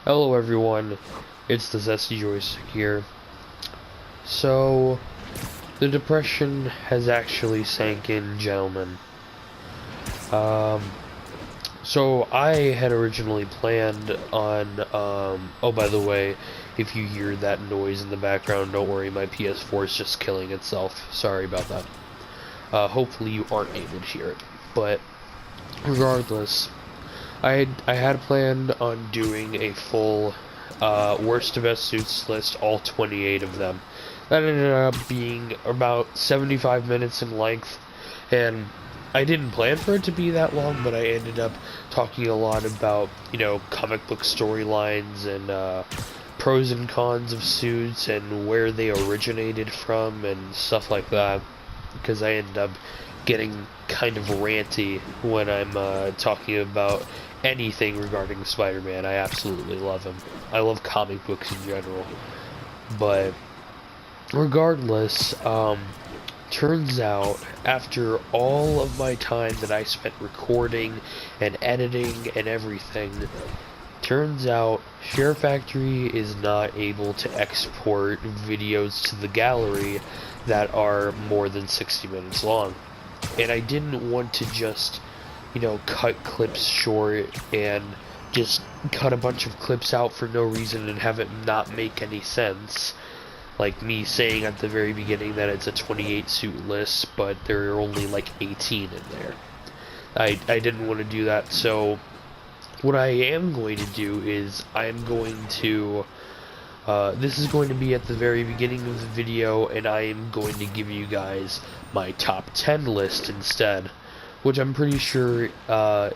Hello everyone, it's the Zesty Joystick here. So, the depression has actually sank in, gentlemen. Um, so I had originally planned on, oh by the way, if you hear that noise in the background, don't worry, my PS4 is just killing itself. Sorry about that. Hopefully you aren't able to hear it. But, regardless, I had planned on doing a full worst to best suits list, all 28 of them. That ended up being about 75 minutes in length, and I didn't plan for it to be that long, but I ended up talking a lot about, comic book storylines and pros and cons of suits and where they originated from and stuff like that, because I ended up getting kind of ranty when I'm talking about anything regarding Spider-Man. I absolutely love him. I love comic books in general. But regardless, turns out after all of my time that I spent recording and editing and everything, turns out Share Factory is not able to export videos to the gallery that are more than 60 minutes long. And I didn't want to just cut clips short and just cut a bunch of clips out for no reason and have it not make any sense. Like me saying at the very beginning that it's a 28 suit list, but there are only like 18 in there. I didn't want to do that, so what I am going to do is I'm going to this is going to be at the very beginning of the video, and I am going to give you guys my top 10 list instead, which I'm pretty sure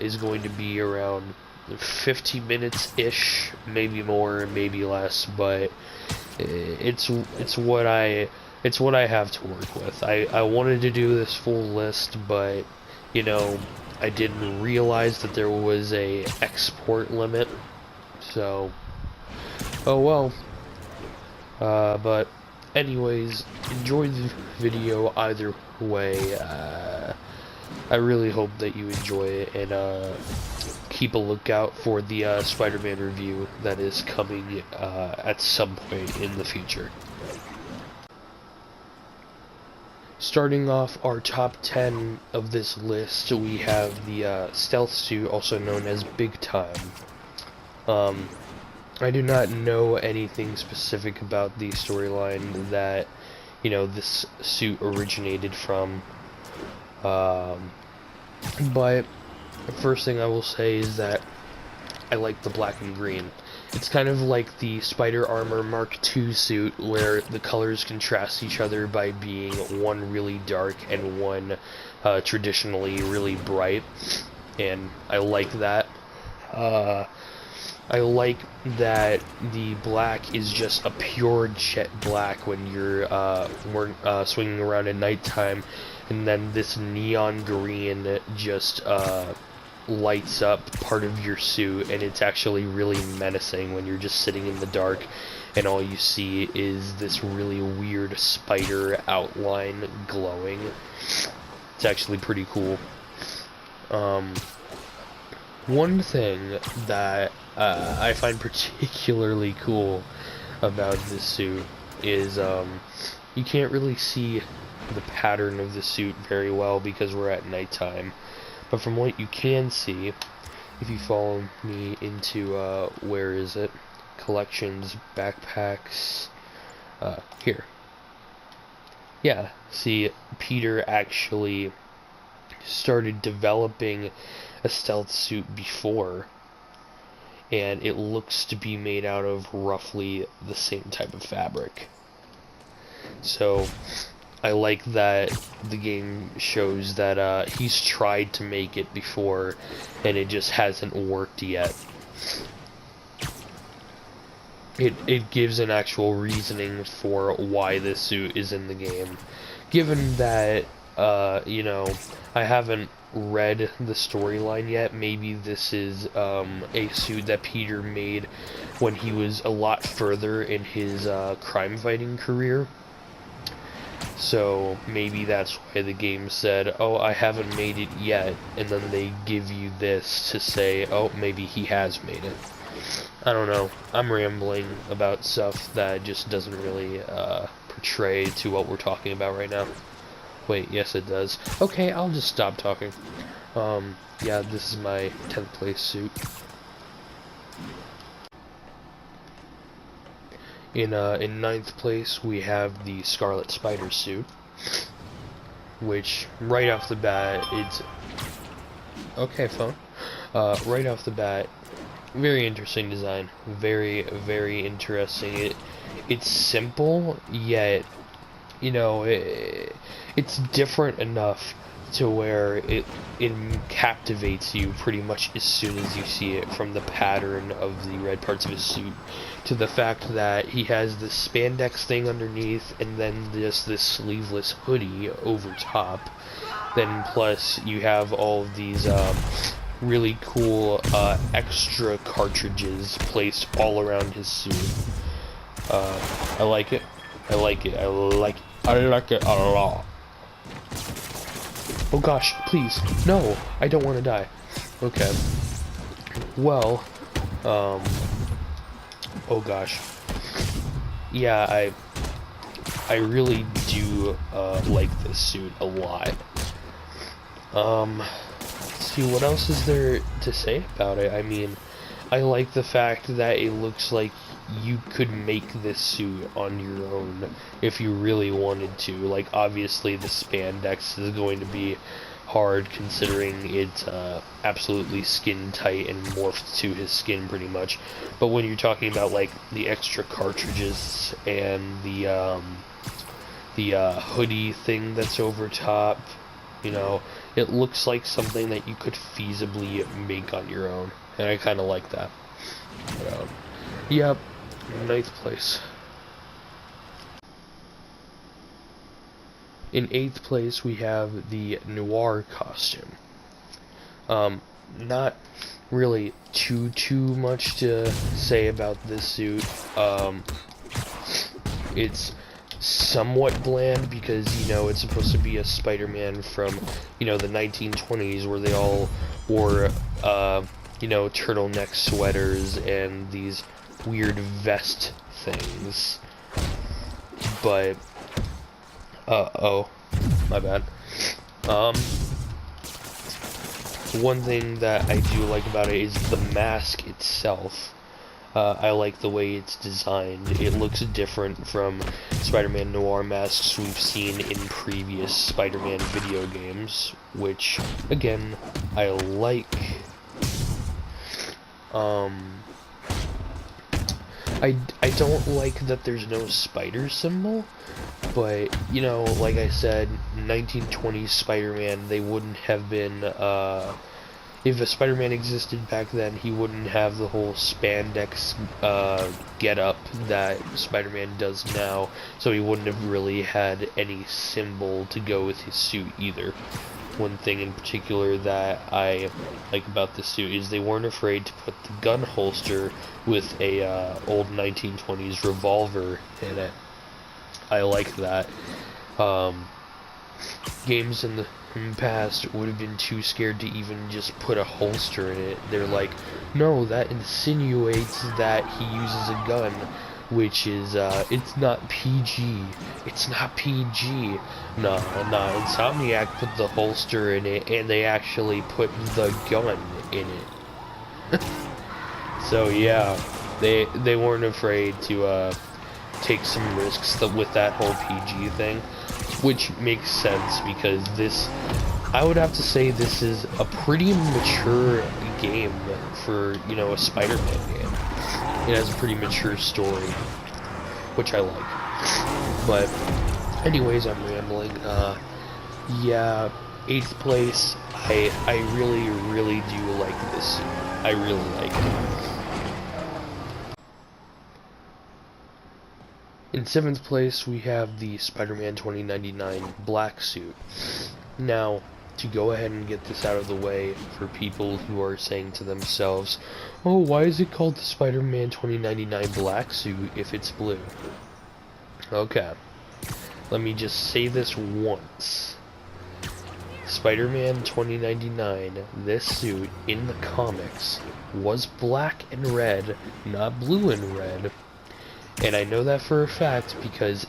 is going to be around 50 minutes-ish, maybe more, maybe less, but it's what I have to work with. I wanted to do this full list, but I didn't realize that there was a export limit, so oh well. But anyways, enjoy the video either way. I really hope that you enjoy it, and keep a lookout for the Spider-Man review that is coming at some point in the future. Starting off our top 10 of this list, we have the stealth suit, also known as Big Time. I do not know anything specific about the storyline that, this suit originated from. But the first thing I will say is that I like the black and green. It's kind of like the Spider Armor Mark II suit, where the colors contrast each other by being one really dark and one traditionally really bright, and I like that. I like that the black is just a pure jet black when you're swinging around at nighttime, and then this neon green just lights up part of your suit, and it's actually really menacing when you're just sitting in the dark and all you see is this really weird spider outline glowing. It's actually pretty cool. One thing that I find particularly cool about this suit is you can't really see the pattern of the suit very well because we're at nighttime. But from what you can see, if you follow me into, where is it? Collections, backpacks, here. Yeah, see, Peter actually started developing a stealth suit before, and it looks to be made out of roughly the same type of fabric. So I like that the game shows that he's tried to make it before and it just hasn't worked yet. It gives an actual reasoning for why this suit is in the game. Given that I haven't read the storyline yet, maybe this is a suit that Peter made when he was a lot further in his crime fighting career. So maybe that's why the game said, oh, I haven't made it yet, and then they give you this to say, oh, maybe he has made it. I don't know. I'm rambling about stuff that just doesn't really portray to what we're talking about right now. Wait, yes it does. Okay, I'll just stop talking. Yeah, this is my 10th place suit. In 9th place, we have the Scarlet Spider suit, which, right off the bat, it's... Okay, phone. Right off the bat, very interesting design. Very, very interesting. It's simple, yet, you know, it's different enough to where it captivates you pretty much as soon as you see it, from the pattern of the red parts of his suit to the fact that he has this spandex thing underneath and then just this sleeveless hoodie over top. Then plus you have all of these really cool extra cartridges placed all around his suit. I like it. I like it. I like it a lot. Oh gosh, please. No, I don't want to die. Okay. Well, oh gosh. Yeah, I really do like this suit a lot. Let's see, what else is there to say about it? I mean, I like the fact that it looks like you could make this suit on your own if you really wanted to. Like, obviously the spandex is going to be hard considering it's absolutely skin tight and morphed to his skin pretty much. But when you're talking about like the extra cartridges and the hoodie thing that's over top, you know, it looks like something that you could feasibly make on your own, and I kind of like that. But, yep, 9th place. In 8th place, we have the Noir costume. Not really too much to say about this suit. It's somewhat bland because, you know, it's supposed to be a Spider-Man from, you know, the 1920s where they all wore, you know, turtleneck sweaters and these weird vest things. But, oh, my bad. One thing that I do like about it is the mask itself. I like the way it's designed. It looks different from Spider-Man Noir masks we've seen in previous Spider-Man video games, which, again, I like. I don't like that there's no spider symbol, but, you know, like I said, 1920s Spider-Man, they wouldn't have been, if a Spider-Man existed back then, he wouldn't have the whole spandex get-up that Spider-Man does now, so he wouldn't have really had any symbol to go with his suit either. One thing in particular that I like about this suit is they weren't afraid to put the gun holster with a old 1920s revolver in it. I like that. Games in the past would have been too scared to even just put a holster in it. They're like, no, that insinuates that he uses a gun, which is, it's not PG. It's not PG. Nah, Insomniac put the holster in it, and they actually put the gun in it. So, yeah, they weren't afraid to, take some risks with that whole PG thing, which makes sense because this, I would have to say this is a pretty mature game for, you know, a Spider-Man game. It has a pretty mature story, which I like. But anyways, I'm rambling. Yeah, 8th place, I really do like this. I really like it. In 7th place, we have the Spider-Man 2099 black suit. Now, to go ahead and get this out of the way for people who are saying to themselves, oh, why is it called the Spider-Man 2099 black suit if it's blue? Okay, let me just say this once. Spider-Man 2099, this suit in the comics was black and red, not blue and red. And I know that for a fact because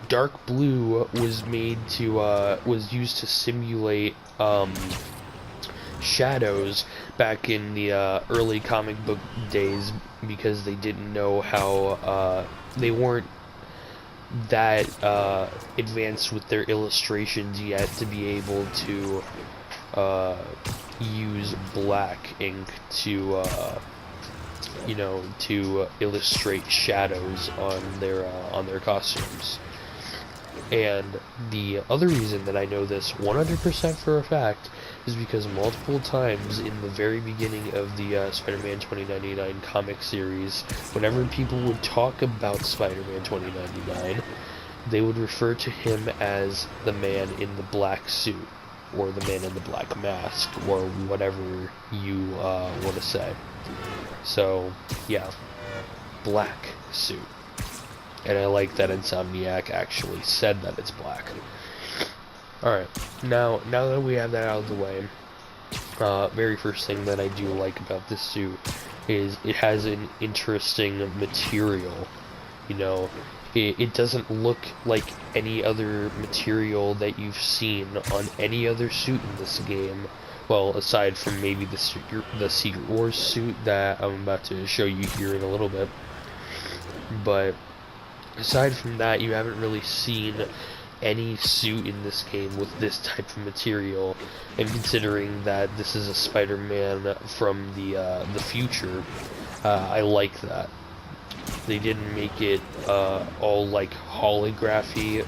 dark blue was was used to simulate shadows back in the early comic book days, because they didn't know how they weren't that advanced with their illustrations yet to be able to use black ink to to illustrate shadows on their costumes. And the other reason that I know this 100% for a fact is because multiple times in the very beginning of the Spider-Man 2099 comic series, whenever people would talk about Spider-Man 2099, they would refer to him as the man in the black suit, or the man in the black mask, or whatever you want to say. So, yeah, black suit. And I like that Insomniac actually said that it's black. Alright, now that we have that out of the way, very first thing that I do like about this suit is it has an interesting material. You know, it doesn't look like any other material that you've seen on any other suit in this game. Well, aside from maybe the Secret Wars suit that I'm about to show you here in a little bit. But aside from that, you haven't really seen any suit in this game with this type of material. And considering that this is a Spider-Man from the future, I like that. They didn't make it all like holographic,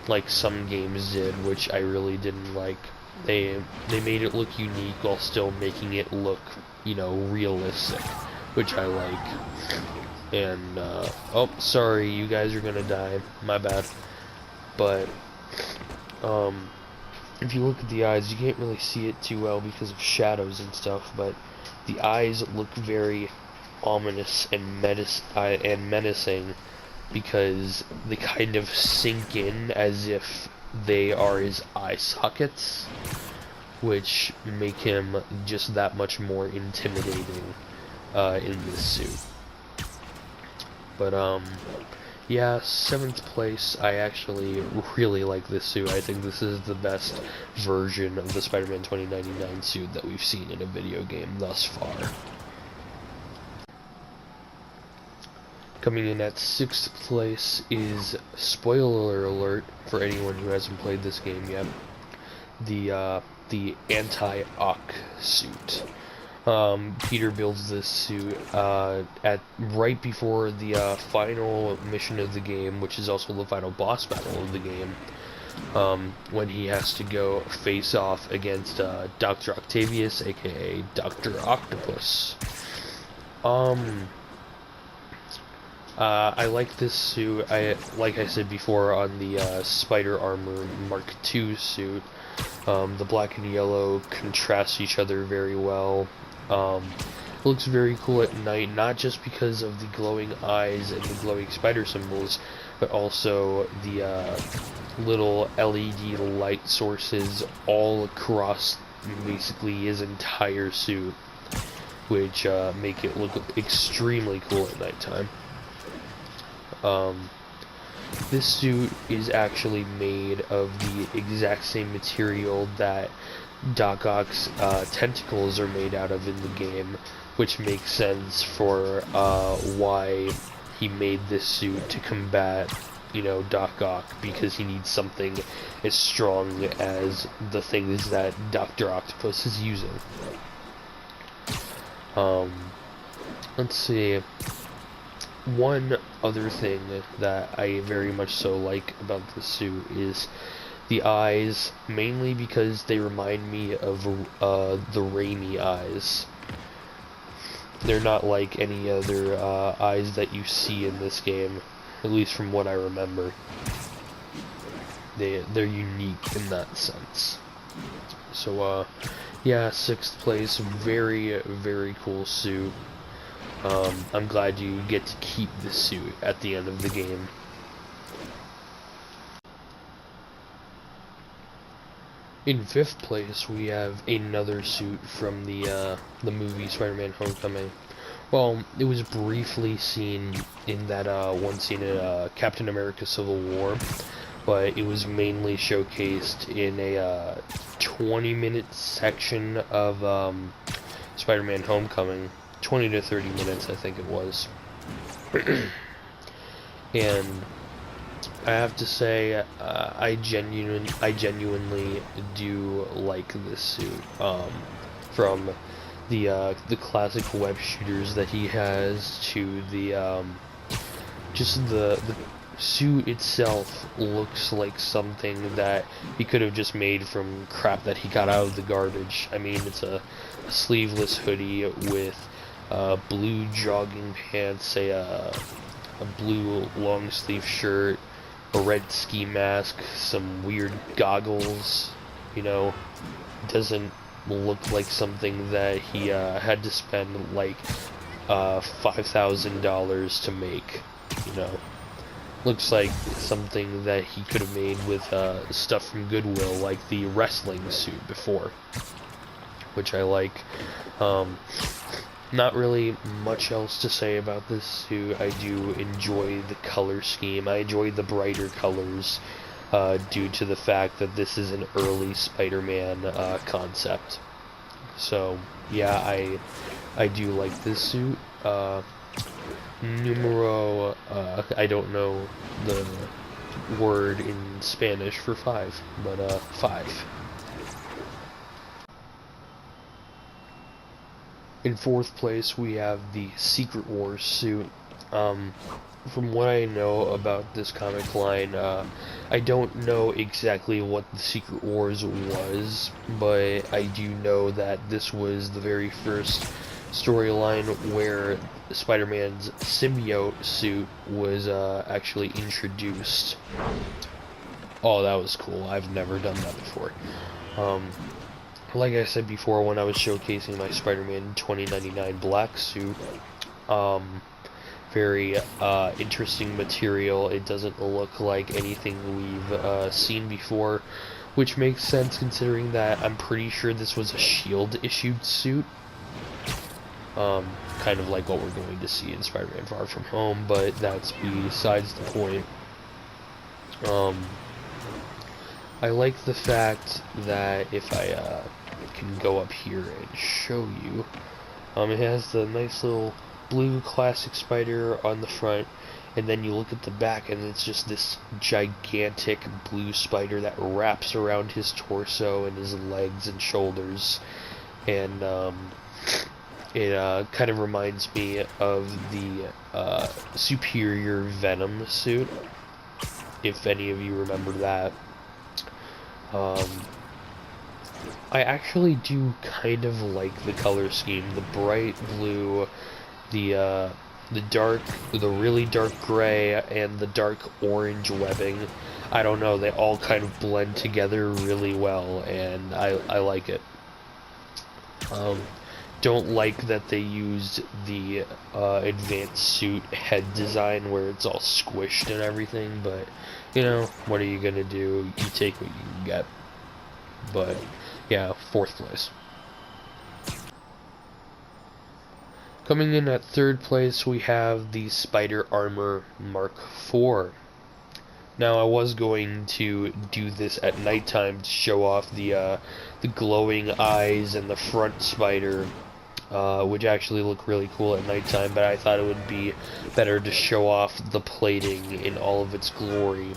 like some games did, which I really didn't like. They made it look unique while still making it look, realistic, which I like. And oh, sorry, you guys are gonna die. My bad. But if you look at the eyes, you can't really see it too well because of shadows and stuff, but the eyes look very ominous and menacing, because they kind of sink in as if they are his eye sockets, which make him just that much more intimidating in this suit. But yeah, 7th place, I actually really like this suit. I think this is the best version of the Spider-Man 2099 suit that we've seen in a video game thus far. Coming in at 6th place is, spoiler alert for anyone who hasn't played this game yet, the Anti-Ock suit. Peter builds this suit right before the final mission of the game, which is also the final boss battle of the game, when he has to go face off against Dr. Octavius, aka Dr. Octopus. I like this suit. Like I said before on the Spider Armor Mark II suit, the black and yellow contrast each other very well. It looks very cool at night, not just because of the glowing eyes and the glowing spider symbols, but also the little LED light sources all across basically his entire suit, which make it look extremely cool at nighttime. This suit is actually made of the exact same material that Doc Ock's tentacles are made out of in the game, which makes sense for why he made this suit to combat, Doc Ock, because he needs something as strong as the things that Dr. Octopus is using. Let's see. One other thing that I very much so like about this suit is the eyes, mainly because they remind me of the Raimi eyes. They're not like any other eyes that you see in this game, at least from what I remember. They're unique in that sense. So yeah, 6th place, very, very cool suit. I'm glad you get to keep the suit at the end of the game. In 5th place, we have another suit from the movie Spider-Man: Homecoming. Well, it was briefly seen in that one scene in Captain America: Civil War, but it was mainly showcased in a 20-minute section of Spider-Man: Homecoming. 20 to 30 minutes, I think it was. And I have to say, I genuinely do like this suit. From the classic web shooters that he has to the just the suit itself looks like something that he could have just made from crap that he got out of the garbage. I mean, it's a sleeveless hoodie with blue jogging pants, a blue long sleeve shirt, a red ski mask, some weird goggles. You know, doesn't look like something that he had to spend like $5,000 to make. You know, looks like something that he could have made with stuff from Goodwill, like the wrestling suit before, which I like. Not really much else to say about this suit. I do enjoy the color scheme. I enjoy the brighter colors due to the fact that this is an early Spider-Man concept. So, yeah, I do like this suit. Numero, I don't know the word in Spanish for 5, but 5. In 4th place, we have the Secret Wars suit. From what I know about this comic line, I don't know exactly what the Secret Wars was, but I do know that this was the very first storyline where Spider-Man's symbiote suit was actually introduced. Oh, that was cool. I've never done that before. Like I said before, when I was showcasing my Spider-Man 2099 black suit, very interesting material. It doesn't look like anything we've seen before, which makes sense considering that I'm pretty sure this was a S.H.I.E.L.D. issued suit. Kind of like what we're going to see in Spider-Man Far From Home, but that's besides the point. I like the fact that if I can go up here and show you, it has the nice little blue classic spider on the front, and then you look at the back and it's just this gigantic blue spider that wraps around his torso and his legs and shoulders, and it kind of reminds me of the Superior Venom suit, if any of you remember that. I actually do kind of like the color scheme, the bright blue, the really dark gray, and the dark orange webbing. I don't know, they all kind of blend together really well, and I like it. Don't like that they used the advanced suit head design where it's all squished and everything, but you know, what are you gonna do? You take what you can get. But yeah, 4th place. Coming in at 3rd place, we have the Spider Armor Mark IV. Now, I was going to do this at nighttime to show off the glowing eyes and the front spider, which actually look really cool at nighttime, but I thought it would be better to show off the plating in all of its glory.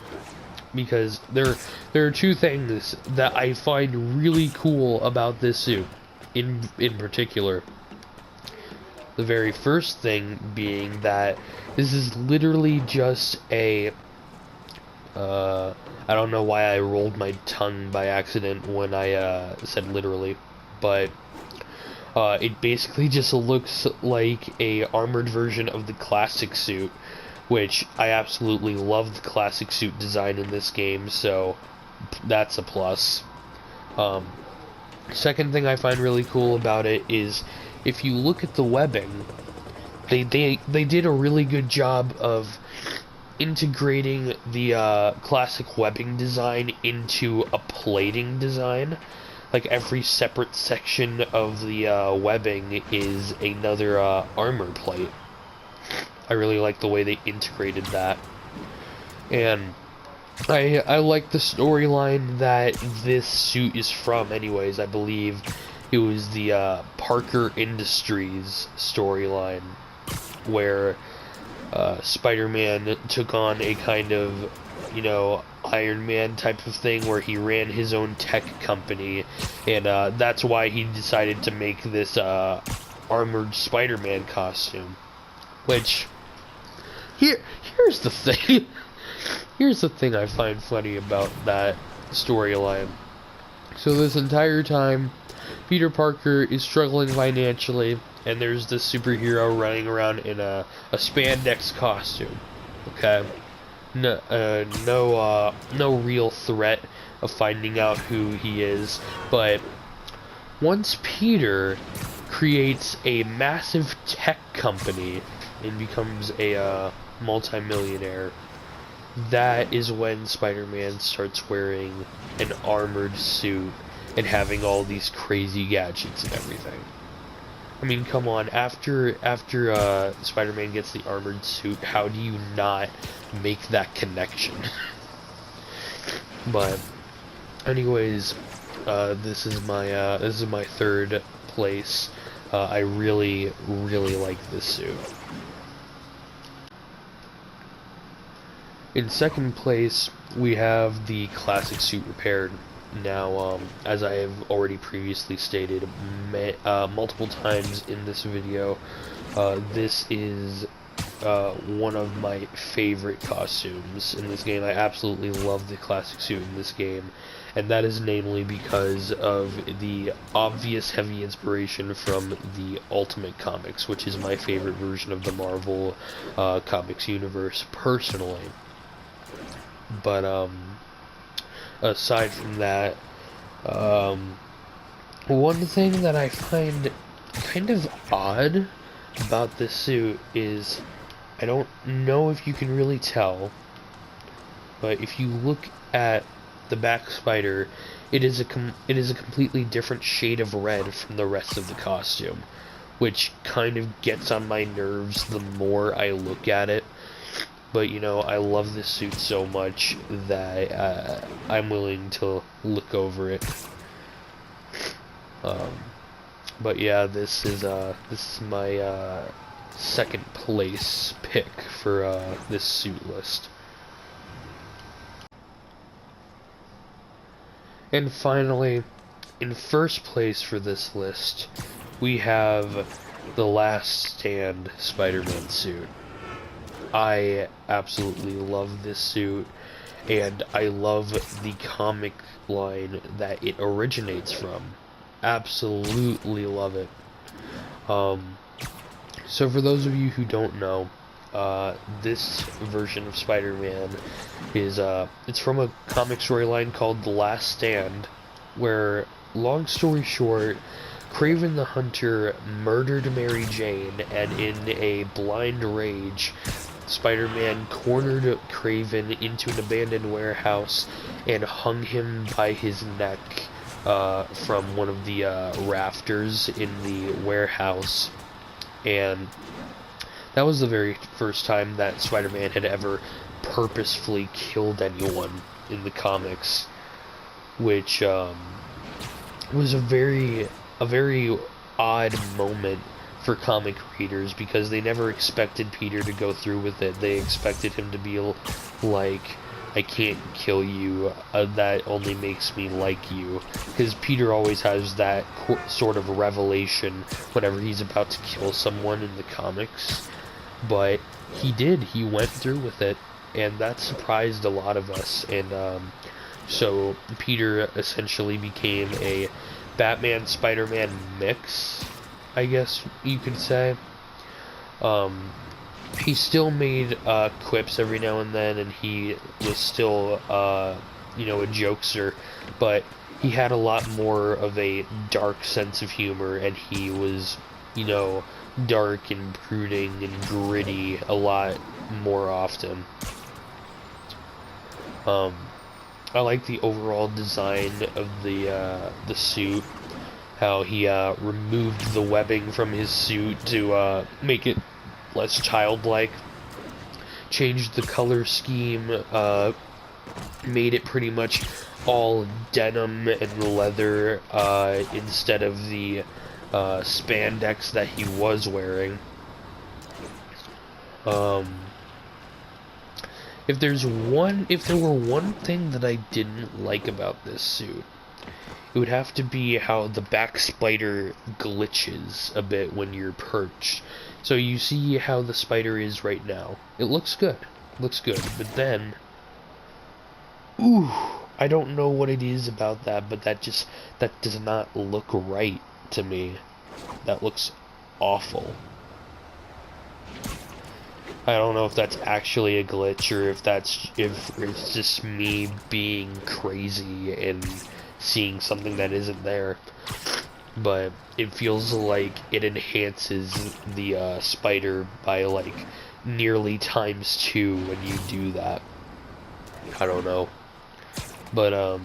Because there are two things that I find really cool about this suit, in particular. The very first thing being that this is literally just a I don't know why I rolled my tongue by accident when I said literally, but it basically just looks like a armored version of the classic suit, which I absolutely love the classic suit design in this game, so that's a plus. Second thing I find really cool about it is if you look at the webbing, they did a really good job of integrating the classic webbing design into a plating design. Like every separate section of the webbing is another armor plate. I really like the way they integrated that, and I like the storyline that this suit is from. Anyways, I believe it was the Parker Industries storyline where Spider-Man took on a kind of, you know, Iron Man type of thing where he ran his own tech company, and that's why he decided to make this armored Spider-Man costume. Which, here's the thing. Here's the thing I find funny about that storyline. So this entire time, Peter Parker is struggling financially, and there's this superhero running around in a spandex costume. Okay? No real threat of finding out who he is, but once Peter creates a massive tech company and becomes a multi-millionaire, that is when Spider-Man starts wearing an armored suit and having all these crazy gadgets and everything. I mean, come on, after Spider-Man gets the armored suit, how do you not make that connection? But anyways, this is my third place. I really like this suit. In second place, we have the classic suit repaired. Now, as I have already previously stated multiple times in this video, this is one of my favorite costumes in this game. I absolutely love the classic suit in this game, and that is namely because of the obvious heavy inspiration from the Ultimate Comics, which is my favorite version of the Marvel Comics universe, personally. But, aside from that, one thing that I find kind of odd about this suit is, I don't know if you can really tell, but if you look at the back spider, it is a completely different shade of red from the rest of the costume, which kind of gets on my nerves the more I look at it. But, you know, I love this suit so much that I'm willing to look over it. But yeah, this is my second place pick for this suit list. And finally, in first place for this list, we have the Last Stand Spider-Man suit. I absolutely love this suit, and I love the comic line that it originates from. Absolutely love it. So for those of you who don't know, this version of Spider-Man is, it's from a comic storyline called The Last Stand, where, long story short, Kraven the Hunter murdered Mary Jane, and in a blind rage, Spider-Man cornered Kraven into an abandoned warehouse and hung him by his neck from one of the rafters in the warehouse. And that was the very first time that Spider-Man had ever purposefully killed anyone in the comics, which was a very odd moment for comic readers, because they never expected Peter to go through with it. They expected him to be like, I can't kill you, that only makes me like you, because Peter always has that sort of revelation whenever he's about to kill someone in the comics, but he went through with it, and that surprised a lot of us. And so Peter essentially became a Batman Spider-Man mix, I guess you could say. He still made quips every now and then, and he was still, you know, a jokester, but he had a lot more of a dark sense of humor, and he was you know, dark and brooding and gritty a lot more often. I like the overall design of the suit. How he removed the webbing from his suit to make it less childlike. Changed the color scheme, made it pretty much all denim and leather instead of the spandex that he was wearing. If there were one thing that I didn't like about this suit, it would have to be how the back spider glitches a bit when you're perched. So you see how the spider is right now. It looks good. Looks good. But then, ooh, I don't know what it is about that, but that does not look right to me. That looks awful. I don't know if that's actually a glitch or if it's just me being crazy and seeing something that isn't there, but it feels like it enhances the spider by like nearly ×2 when you do that. I don't know, but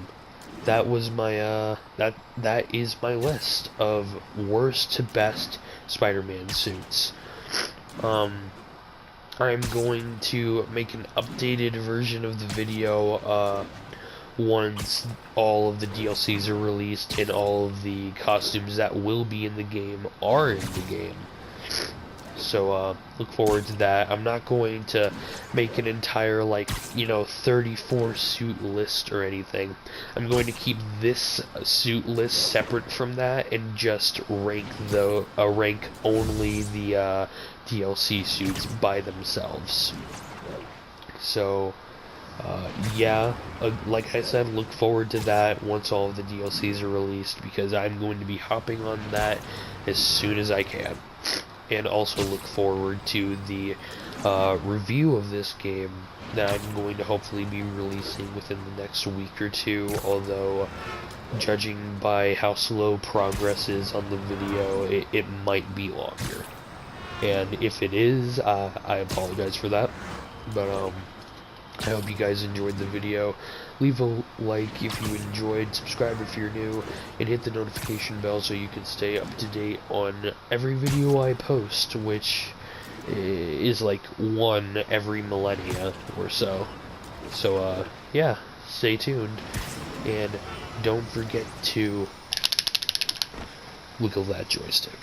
that was my that is my list of worst to best Spider-Man suits. I'm going to make an updated version of the video once all of the DLCs are released and all of the costumes that will be in the game are in the game. So look forward to that. I'm not going to make an entire 34 suit list or anything. I'm going to keep this suit list separate from that and just rank only the DLC suits by themselves. So yeah, like I said, look forward to that once all of the DLCs are released, because I'm going to be hopping on that as soon as I can. And also look forward to the review of this game that I'm going to hopefully be releasing within the next week or two, although judging by how slow progress is on the video, it might be longer. And if it is, I apologize for that. But I hope you guys enjoyed the video. Leave a like if you enjoyed, subscribe if you're new, and hit the notification bell so you can stay up to date on every video I post, which is like one every millennia or so. So yeah, stay tuned, and don't forget to wiggle that joystick.